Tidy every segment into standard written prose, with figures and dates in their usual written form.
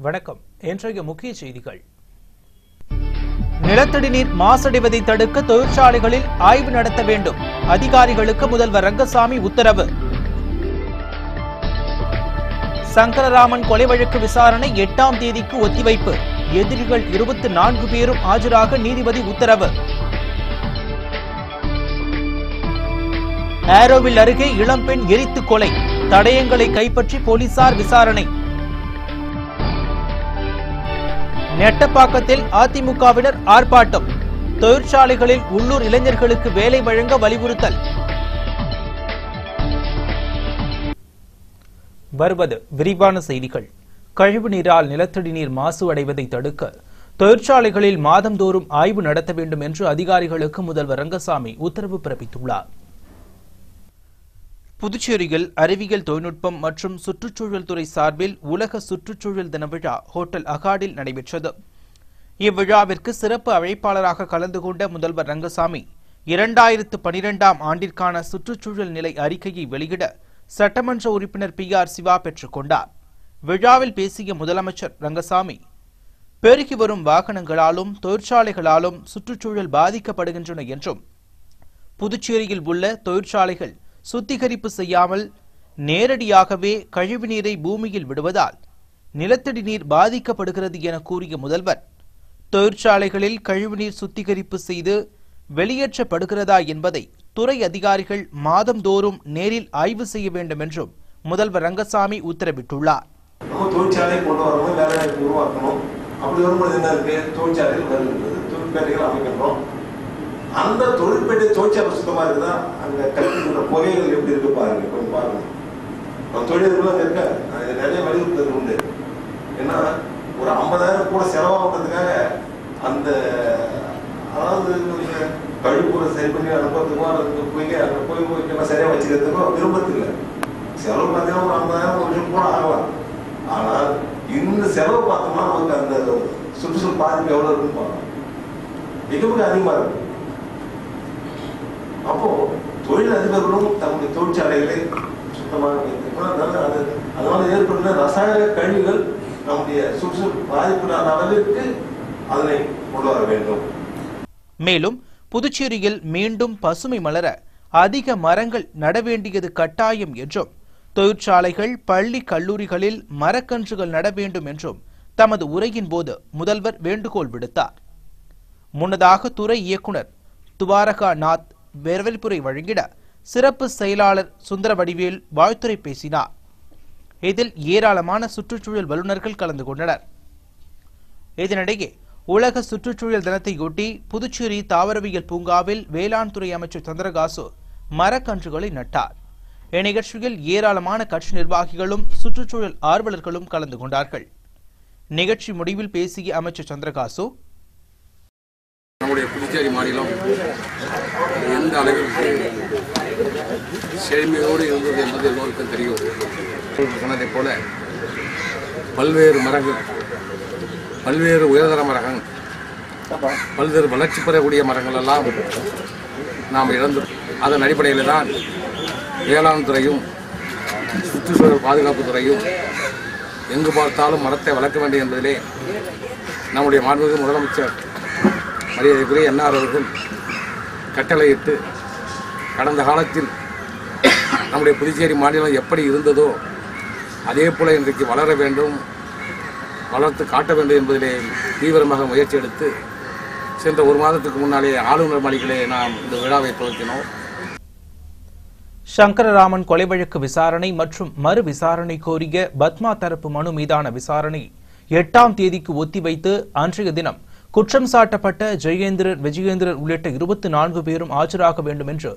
வணக்கம். இன்றைய முக்கிய செய்திகள். நிலத்தடி நீர் மாசடைவதை தடுக்க தொழிற்சாலைகளில் ஆய்வு நடத்த வேண்டும். அதிகாரிகளுக்கு முதல்வர் ரங்கசாமி உத்தரவு. சங்கரராமன் கொலை வழக்கு விசாரணை 8ஆம் தேதிக்கு ஒத்திவைப்பு. எதிரிகள் 24 பேரும் ஆஜராக நீதிபதி உத்தரவு. ஆரோவில் அருகே இளம்பெண் எரித்து கொலை. தடயங்களை கைப்பற்றி போலீசார் விசாரணை. நெட்டப்பாக்கத்தில் அதிமுகவினர் ஆர்ப்பாட்டம். தொழிற்சாலைகளில் உள்ளூர் இளைஞர்களுக்கு வேலை வழங்க வலியுறுத்தல். வருவது விரிவான செய்திகள். கழிவு நீரால் நிலத்தடி நீர் மாசு அடைவதை தடுக்க தொழிற்சாலைகளில் மாதந்தோறும் ஆய்வு நடத்த வேண்டும் என்று அதிகாரிகளுக்கு முதல்வர் ரங்கசாமி உத்தரவு பிறப்பித்துள்ளார். புதுச்சேரியில் அறிவியல் தொழில்நுட்பம் மற்றும் சுற்றுச்சூழல் துறை சார்பில் உலக சுற்றுச்சூழல் தின விழா ஹோட்டல் அகாடில் நடைபெற்றது. இவ்விழாவிற்கு சிறப்பு அழைப்பாளராக கலந்து கொண்ட முதல்வர் ரங்கசாமி 2012ஆம் ஆண்டிற்கான சுற்றுச்சூழல் நிலை அறிக்கையை வெளியிட சட்டமன்ற உறுப்பினர் PR சிவா பெற்றுக் கொண்டார். விழாவில் பேசிய முதலமைச்சர் ரங்கசாமி, பெருகி வரும் வாகனங்களாலும் தொழிற்சாலைகளாலும் சுற்றுச்சூழல் பாதிக்கப்படுகின்றன என்றும், புதுச்சேரியில் உள்ள தொழிற்சாலைகள் சுத்திகரிப்பு செய்யாமல் நேரடியாகவே கழிவு நீரை பூமியில் விடுவதால் நிலத்தடி நீர் பாதிக்கப்படுகிறது என கூறிய முதல்வர், தொழிற்சாலைகளில் கழிவுநீர் சுத்திகரிப்பு செய்து வெளியேற்றப்படுகிறதா என்பதை துறை அதிகாரிகள் மாதந்தோறும் நேரில் ஆய்வு செய்ய வேண்டும் என்றும் முதல்வர் ரங்கசாமி உத்தரவிட்டுள்ளார். தொழிற்சாலை கொண்டு வரணும், வேலை வாய்ப்பு உருவாக்கணும். அப்படி வரும்போது என்ன இருக்கு, தொழிற்சாலைகள் அமைக்கணும். அந்த தொழிற்பேட்டை தொழிற்சாலை சுத்தமா இருக்குதா, அங்க கல்வியோட புகைகள் எப்படி இருக்கு பாருங்க, கொஞ்சம் பாருங்க. தொழிலதிபர்களும் இருக்க நிறைய வலியுறுத்தல் உண்டு. ஏன்னா ஒரு 50,000 கூட செலவாகிறதுக்காக அந்த அதாவது கழிவுகளை சரி பண்ணி அனுப்புறதுக்கோ அங்கே போய் சரியா வச்சுக்கிறதுக்கோ விரும்பத்தில்லை. செலவு பார்த்தீங்கன்னா ஒரு 50,000 ஒரு லட்சம் கூட ஆகலாம். ஆனால் இந்த செலவு பார்த்தோம்னா நமக்கு அந்த சுற்றுச்சூழல் பாதிப்பு எவ்வளவு இருக்குன்னு பார்க்கணும், மிக மிக அதிகமா இருக்கு. அப்போ தொழில் அதிபர்களும் தங்களுடைய தொழிற்சாலைகளை சுத்தமாக வைத்திருக்கணும். அதனால ஏற்படுகிற ரசாயன கழிவுகள் நம்முடைய சுற்றுச்சூழல் பாதிப்பில்லாத அளவிற்கு அதனை கொண்டு வர வேண்டும். மேலும் புதுச்சேரியில் மீண்டும் பசுமை மலர அதிக மரங்கள் நட வேண்டியது கட்டாயம் என்றும், தொழிற்சாலைகள் பள்ளி கல்லூரிகளில் மரக்கன்றுகள் நட வேண்டும் என்றும் தமது உரையின் போது முதல்வர் வேண்டுகோள் விடுத்தார். முன்னதாக துறை இயக்குனர் துவாரகா நாத் வரவேற்புரை வழங்கிட சிறப்பு செயலாளர் சுந்தரவடிவேல் வாழ்த்துரை பேசினார். இதில் ஏராளமான சுற்றுச்சூழல் வல்லுநர்கள் கலந்து கொண்டனர். இதனிடையே உலக சுற்றுச்சூழல் தினத்தையொட்டி புதுச்சேரி தாவரவியல் பூங்காவில் வேளாண் துறை அமைச்சர் சந்திரகாசு மரக்கன்றுகளை நட்டார். இந்நிகழ்ச்சியில் ஏராளமான கட்சி நிர்வாகிகளும் சுற்றுச்சூழல் ஆர்வலர்களும் கலந்து கொண்டார்கள். நிகழ்ச்சி முடிவில் பேசிய அமைச்சர் சந்திரகாசு, நம்முடைய புதுச்சேரி மாநிலம் எந்த அளவிற்கு செழுமையோடு இருந்தது என்பது எல்லோருக்கும் தெரியும். சொன்னதை போல பல்வேறு மரங்கள், பல்வேறு உயர்தர மரங்கள், பல்வேறு வளர்ச்சி பெறக்கூடிய மரங்கள் எல்லாம் நாம் இழந்தோம். அதன் அடிப்படையில் தான் வேளாண் துறையும் சுற்றுச்சூழல் பாதுகாப்பு துறையும் எங்கு பார்த்தாலும் மரத்தை வளர்க்க வேண்டும் என்பதிலே நம்முடைய மாண்புமிகு முதலமைச்சர் மரியாதைக்குரிய என்ஆர் அவர்கள் கட்டளையிட்டு, கடந்த காலத்தில் நம்முடைய புதுச்சேரி மாநிலம் எப்படி இருந்ததோ அதே போல இன்றைக்கு வளர வேண்டும், வளர்த்து காட்ட வேண்டும் என்பதிலே தீவிரமாக முயற்சி எடுத்து சென்ற ஒரு மாதத்துக்கு முன்னாலே ஆளுநர் மாளிகையிலே நாம் இந்த விழாவை துவக்கினோம். சங்கரராமன் கொலை வழக்கு விசாரணை மற்றும் மறு விசாரணை கோரிய பத்மா தரப்பு மனு மீதான விசாரணை 8ஆம் தேதிக்கு ஒத்திவைத்து அன்றைய தினம் குற்றம் சாட்டப்பட்ட ஜெயேந்திரன், விஜயேந்திரன் உள்ளிட்ட 24 பேரும் ஆஜராக வேண்டும் என்று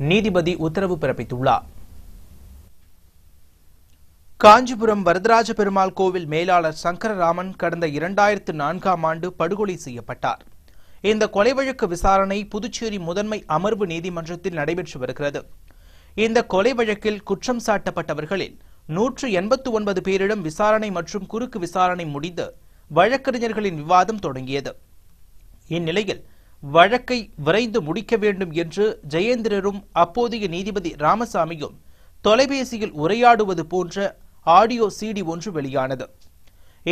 நீதிபதி உத்தரவு பிறப்பித்துள்ளார். காஞ்சிபுரம் வரதராஜ பெருமாள் கோவில் மேலாளர் சங்கரராமன் கடந்த 2004ஆம் ஆண்டு படுகொலை செய்யப்பட்டார். இந்த கொலை வழக்கு விசாரணை புதுச்சேரி முதன்மை அமர்வு நீதிமன்றத்தில் நடைபெற்று வருகிறது. இந்த கொலை வழக்கில் குற்றம் சாட்டப்பட்டவர்களில் 189 பேரிடம் விசாரணை மற்றும் குறுக்கு விசாரணை முடிந்து வழக்கறிஞர்களின் விவாதம் தொடங்கியது. இந்நிலையில் வழக்கை விரைந்து முடிக்க வேண்டும் என்று ஜெயேந்திரரும் அப்போதைய நீதிபதி ராமசாமியும் தொலைபேசியில் உரையாடுவது போன்ற ஆடியோ CD ஒன்று வெளியானது.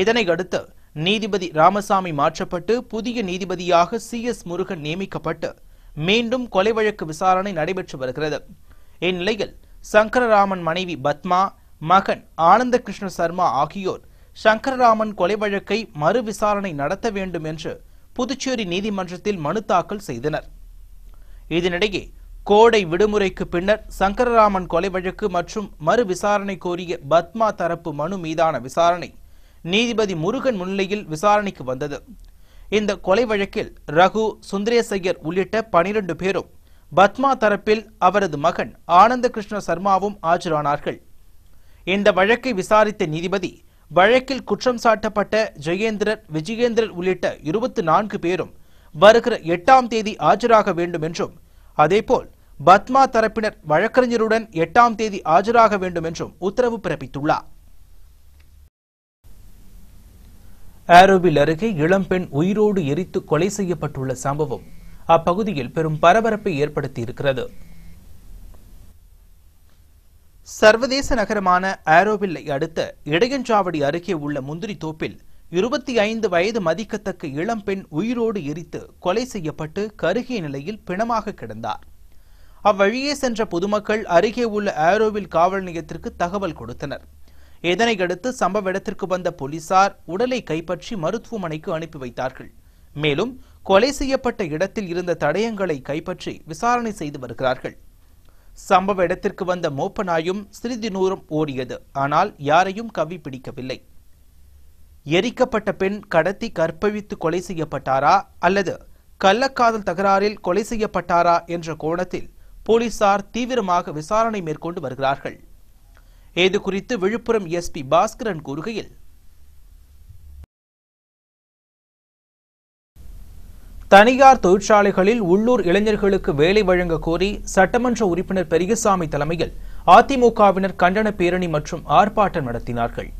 இதனை அடுத்து நீதிபதி ராமசாமி மாற்றப்பட்டு புதிய நீதிபதியாக CS முருகன் நியமிக்கப்பட்டு மீண்டும் கொலை வழக்கு விசாரணை நடைபெற்று வருகிறது. இந்நிலையில் சங்கரராமன் மனைவி பத்மா, மகன் ஆனந்த கிருஷ்ண சர்மா ஆகியோர் சங்கரராமன் கொலை வழக்கை மறு விசாரணை நடத்த வேண்டும் என்று புதுச்சேரி நீதிமன்றத்தில் மனு தாக்கல் செய்தனர். இதனிடையே கோடை விடுமுறைக்கு பின்னர் சங்கரராமன் கொலை வழக்கு மற்றும் மறு விசாரணை கோரிய பத்மா தரப்பு மனு மீதான விசாரணை நீதிபதி முருகன் முன்னிலையில் விசாரணைக்கு வந்தது. இந்த கொலை வழக்கில் ரகு, சுந்தரேசையர் உள்ளிட்ட 12 பேரும், பத்மா தரப்பில் அவரது மகன் ஆனந்த கிருஷ்ண சர்மாவும் ஆஜரானார்கள். இந்த வழக்கை விசாரித்த நீதிபதி வழக்கில் குற்றம் சாட்டப்பட்ட ஜெயேந்திரர், விஜயேந்திரர் உள்ளிட்ட 24 பேரும் வருகிற 8ஆம் தேதி ஆஜராக வேண்டும் என்றும், அதேபோல் பத்மா தரப்பினர் வழக்கறிஞருடன் 8ஆம் தேதி ஆஜராக வேண்டும் என்றும் உத்தரவு பிறப்பித்துள்ளார். ஆரோவில் அருகே இளம்பெண் உயிரோடு எரித்து கொலை செய்யப்பட்டுள்ள சம்பவம் அப்பகுதியில் பெரும் பரபரப்பை ஏற்படுத்தியிருக்கிறது. சர்வதேச நகரமான ஆரோவில்லை அடுத்த இடையஞ்சாவடி அருகே உள்ள முந்திரி தோப்பில் 25 வயது மதிக்கத்தக்க இளம்பெண் உயிரோடு எரித்து கொலை செய்யப்பட்டு கருகிய நிலையில் பிணமாக கிடந்தார். அவ்வழியே சென்ற பொதுமக்கள் அருகே உள்ள ஆரோவில் காவல் நிலையத்திற்கு தகவல் கொடுத்தனர். இதனையடுத்து சம்பவ இடத்திற்கு வந்த போலீசார் உடலை கைப்பற்றி மருத்துவமனைக்கு அனுப்பி வைத்தார்கள். மேலும் கொலை செய்யப்பட்ட இடத்தில் இருந்த தடயங்களை கைப்பற்றி விசாரணை செய்து வருகிறார்கள். சம்பவ இடத்திற்கு வந்த மோப்ப நாயும் சிறிது தூரம் ஓடியது. ஆனால் யாரையும் கவ்வி பிடிக்கவில்லை. எரிக்கப்பட்ட பெண் கடத்தி கற்பழித்து கொலை செய்யப்பட்டாரா அல்லது கள்ளக்காதல் தகராறில் கொலை செய்யப்பட்டாரா என்ற கோணத்தில் போலீசார் தீவிரமாக விசாரணை மேற்கொண்டு வருகிறார்கள். இது குறித்து விழுப்புரம் SP பாஸ்கரன் கூறுகையில், தனியார் தொழிற்சாலைகளில் உள்ளூர் இளைஞர்களுக்கு வேலை வழங்க கோரி சட்டமன்ற உறுப்பினர் பெரியசாமி தலைமையில் அதிமுகவினர் கண்டன பேரணி மற்றும் ஆர்ப்பாட்டம் நடத்தினார்கள்.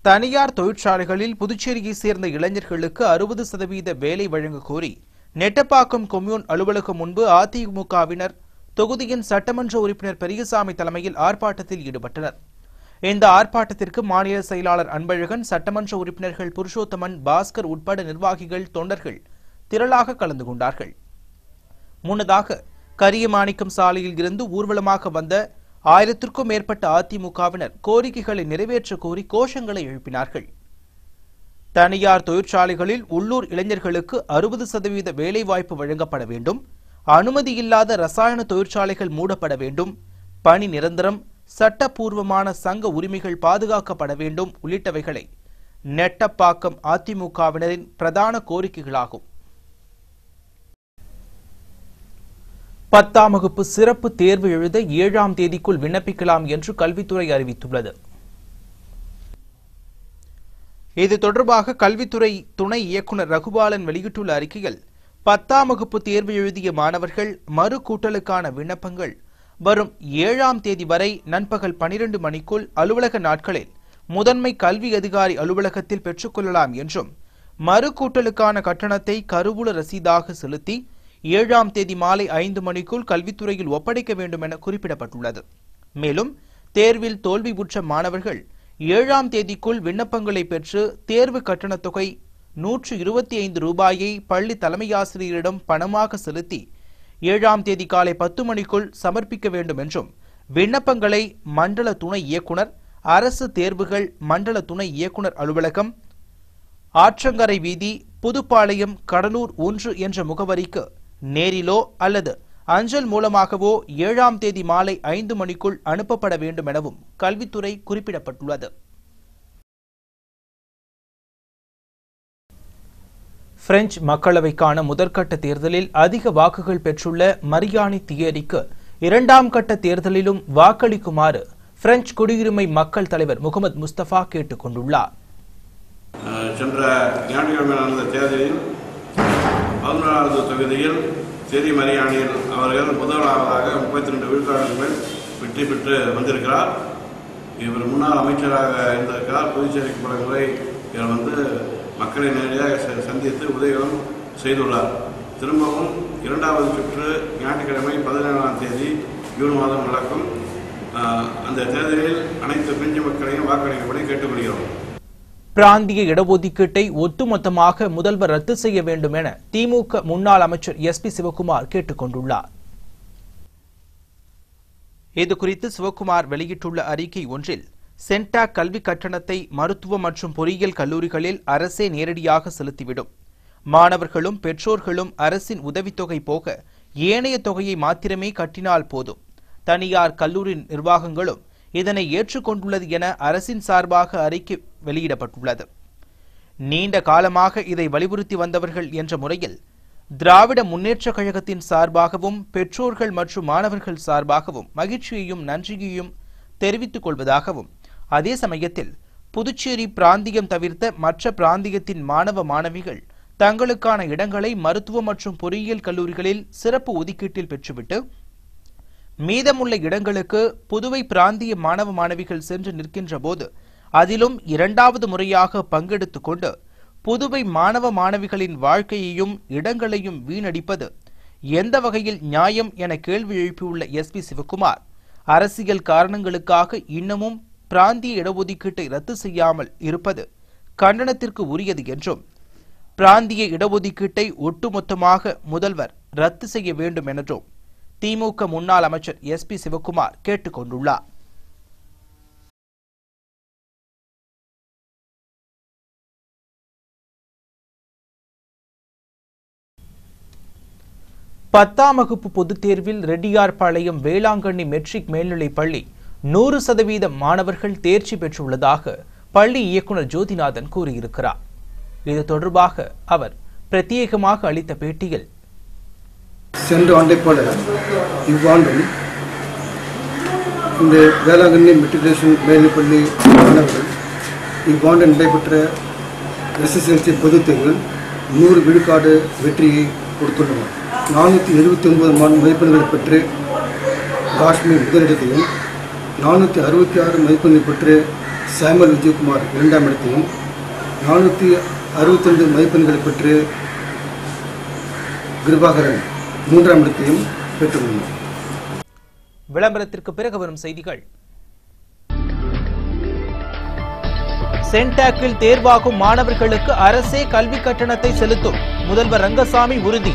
தனியார் தொழிற்சாலைகளில் புதுச்சேரியை சேர்ந்த இளைஞர்களுக்கு 60% வேலை வழங்க கோரி நெட்டப்பாக்கம் கொம்யூன் அலுவலகம் முன்பு அதிமுகவினர் தொகுதியின் சட்டமன்ற உறுப்பினர் பெரியசாமி தலைமையில் ஆர்ப்பாட்டத்தில் ஈடுபட்டனர். இந்த ஆர்ப்பாட்டத்திற்கு மாநில செயலாளர் அன்பழகன், சட்டமன்ற உறுப்பினர்கள் புருஷோத்தமன், பாஸ்கர் உட்பட நிர்வாகிகள், தொண்டர்கள் திரளாக கலந்து கொண்டார்கள். முன்னதாக கரியமாணிக்கம் சாலையில் இருந்து ஊர்வலமாக வந்த 1000க்கும் மேற்பட்ட அதிமுகவினர் கோரிக்கைகளை நிறைவேற்ற கோரி கோஷங்களை எழுப்பினார்கள். தனியார் தொழிற்சாலைகளில் உள்ளூர் இளைஞர்களுக்கு 60% வேலைவாய்ப்பு வழங்கப்பட வேண்டும், அனுமதி இல்லாத ரசாயன தொழிற்சாலைகள் மூடப்பட வேண்டும், பணி நிரந்தரம், சட்டப்பூர்வமான சங்க உரிமைகள் பாதுகாக்கப்பட வேண்டும் உள்ளிட்டவைகளை நெட்டப்பாக்கம் அதிமுகவினரின் பிரதான கோரிக்கைகளாகும். 10ஆம் வகுப்பு சிறப்பு தேர்வு எழுத 7ஆம் தேதிக்குள் விண்ணப்பிக்கலாம் என்று கல்வித்துறை அறிவித்துள்ளது. இது தொடர்பாக கல்வித்துறை துணை இயக்குநர் ரகுபாலன் வெளியிட்டுள்ள அறிக்கையில், 10ஆம் வகுப்பு தேர்வு எழுதிய மாணவர்கள் மறு கூட்டலுக்கான விண்ணப்பங்கள் வரும் 7ஆம் தேதி வரை நண்பகல் 12 மணிக்குள் அலுவலக நாட்களில் முதன்மை கல்வி அதிகாரி அலுவலகத்தில் பெற்றுக்கொள்ளலாம் என்றும், மறு கூட்டலுக்கான கட்டணத்தை கருவூல ரசீதாக செலுத்தி 7ஆம் தேதி மாலை 5 மணிக்குள் கல்வித்துறையில் ஒப்படைக்க வேண்டும் என குறிப்பிடப்பட்டுள்ளது. மேலும் தேர்வில் தோல்வியுற்ற மாணவர்கள் 7ஆம் தேதிக்குள் விண்ணப்பங்களை பெற்று தேர்வு கட்டணத் தொகை 125 ரூபாயை பள்ளி தலைமையாசிரியரிடம் பணமாக செலுத்தி 7ஆம் தேதி காலை 10 மணிக்குள் சமர்ப்பிக்க வேண்டும் என்றும், விண்ணப்பங்களை மண்டல துணை இயக்குனர், அரசு தேர்வுகள் மண்டல துணை இயக்குனர் அலுவலகம், ஆற்றங்கரை வீதி, புதுப்பாளையம், கடலூர் 1 என்ற முகவரிக்கு நேரிலோ அல்லது அஞ்சல் மூலமாகவோ 7ஆம் தேதி மாலை 5 மணிக்குள் அனுப்பப்பட வேண்டும் எனவும் கல்வித்துறை குறிப்பிடப்பட்டுள்ளது. பிரெஞ்சு மக்களவைக்கான முதற்கட்ட தேர்தலில் அதிக வாக்குகள் பெற்றுள்ள மரியானி தியரிக்கு 2ஆம் கட்ட தேர்தலிலும் வாக்களிக்குமாறு பிரெஞ்சு குடியுரிமை மக்கள் தலைவர் முகமது முஸ்தபா கேட்டுக் கொண்டுள்ளார். சென்ற ஞாயிற்றுக்கிழமை நடந்த தேர்தலில் 11வது தொகுதியில் தெரி மரியானியில் அவர்கள் முதலாவதாக 32 விழுக்காடுகள் மேல் வெற்றி பெற்று வந்திருக்கிறார். இவர் முன்னாள் அமைச்சராக இருந்திருக்கிறார். புதுச்சேரிக்கு பல முறை இவர் மக்களை நேரடியாக சந்தித்து உதவிகளும் செய்துள்ளார். திரும்பவும் 2வது சுற்று ஞாயிற்றுக்கிழமை 17ஆம் தேதி ஜூன் மாதம் நடக்கும். அந்த தேர்தலில் அனைத்து பிஞ்சு மக்களையும் வாக்களிக்கும்படி கேட்டுக்கொள்கிறோம். பிராந்திய இடஒதுக்கீட்டை ஒட்டுமொத்தமாக முதல்வர் ரத்து செய்ய வேண்டும் என திமுக முன்னாள் அமைச்சர் SP சிவக்குமார் கேட்டுக் கொண்டுள்ளார். இதுகுறித்து சிவக்குமார் வெளியிட்டுள்ள அறிக்கை ஒன்றில் சென்டாக் கல்வி கட்டணத்தை மருத்துவ மற்றும் பொறியியல் கல்லூரிகளில் அரசே நேரடியாக செலுத்திவிடும். மாணவர்களும் பெற்றோர்களும் அரசின் உதவித்தொகை போக ஏனைய தொகையை மாத்திரமே கட்டினால் போதும். தனியார் கல்லூரி நிர்வாகங்களும் இதனை ஏற்றுக்கொண்டுள்ளது என அரசின் சார்பாக அறிக்கை வெளியிடப்பட்டுள்ளது. நீண்ட காலமாக இதை வலியுறுத்தி வந்தவர்கள் என்ற முறையில் திராவிட முன்னேற்றக் கழகத்தின் சார்பாகவும் பெற்றோர்கள் மற்றும் மாணவர்கள் சார்பாகவும் மகிழ்ச்சியையும் நன்றியையும் தெரிவித்துக் கொள்வதாகவும், அதே சமயத்தில் புதுச்சேரி பிராந்தியம் தவிர்த்த மற்ற பிராந்தியத்தின் மாணவ மாணவிகள் தங்களுக்கான இடங்களை மருத்துவ மற்றும் பொறியியல் கல்லூரிகளில் சிறப்பு ஒதுக்கீட்டில் பெற்றுவிட்டு மீதமுள்ள இடங்களுக்கு புதுவை பிராந்திய மாணவ மாணவிகள் சென்று நிற்கின்ற போது அதிலும் இரண்டாவது முறையாக பங்கெடுத்துக் கொண்டு புதுவை மாணவ மாணவிகளின் வாழ்க்கையையும் இடங்களையும் வீணடிப்பது எந்த வகையில் நியாயம் என கேள்வி எழுப்பியுள்ள SP சிவக்குமார், அரசியல் காரணங்களுக்காக இன்னமும் பிராந்திய இடஒதுக்கீட்டை ரத்து செய்யாமல் இருப்பது கண்டனத்திற்கு உரியது என்றும், பிராந்திய இடஒதுக்கீட்டை ஒட்டுமொத்தமாக முதல்வர் ரத்து செய்ய வேண்டும் என்றும் திமுக முன்னாள் அமைச்சர் SP சிவக்குமார் கேட்டுக் கொண்டுள்ளார். பத்தாம் வகுப்பு பொதுத் தேர்வில் ரெட்டியார்பாளையம் வேளாங்கண்ணி மெட்ரிக் மேல்நிலைப் பள்ளி 100% மாணவர்கள் தேர்ச்சி பெற்றுள்ளதாக பள்ளி இயக்குநர் ஜோதிநாதன் கூறியிருக்கிறார். இது தொடர்பாக அவர் பிரத்யேகமாக அளித்த பேட்டியில், சென்ற ஆண்டை போல இவ்வாண்டும் இந்த வேளாங்கண்ணி மெட்ரிகுலேஷன் மேல்நிலைப்பள்ளி மாணவர்கள் இவ்வாண்டு நடைபெற்ற SSLC பொதுத் தேர்வில் 100 விழுக்காடு வெற்றியை கொடுத்துள்ளனர். 479 மதிப்பெண்களை பெற்று காஷ்மி முதலிடத்தையும், 466 மதிப்பெண்களை பெற்று சாமுவல் விஜயகுமார் 2ஆம் இடத்தையும், 462 மதிப்பெண்களை பெற்று கிருபாகரன் 3ஆம் இடத்தையும் பெற்றுள்ளனர். விளம்பரத்திற்கு பிறகு வரும் செய்திகள். சென்டாக்கில் தேர்வாகும் மாணவர்களுக்கு அரசே கல்வி கட்டணத்தை செலுத்தும், முதல்வர் ரங்கசாமி உறுதி.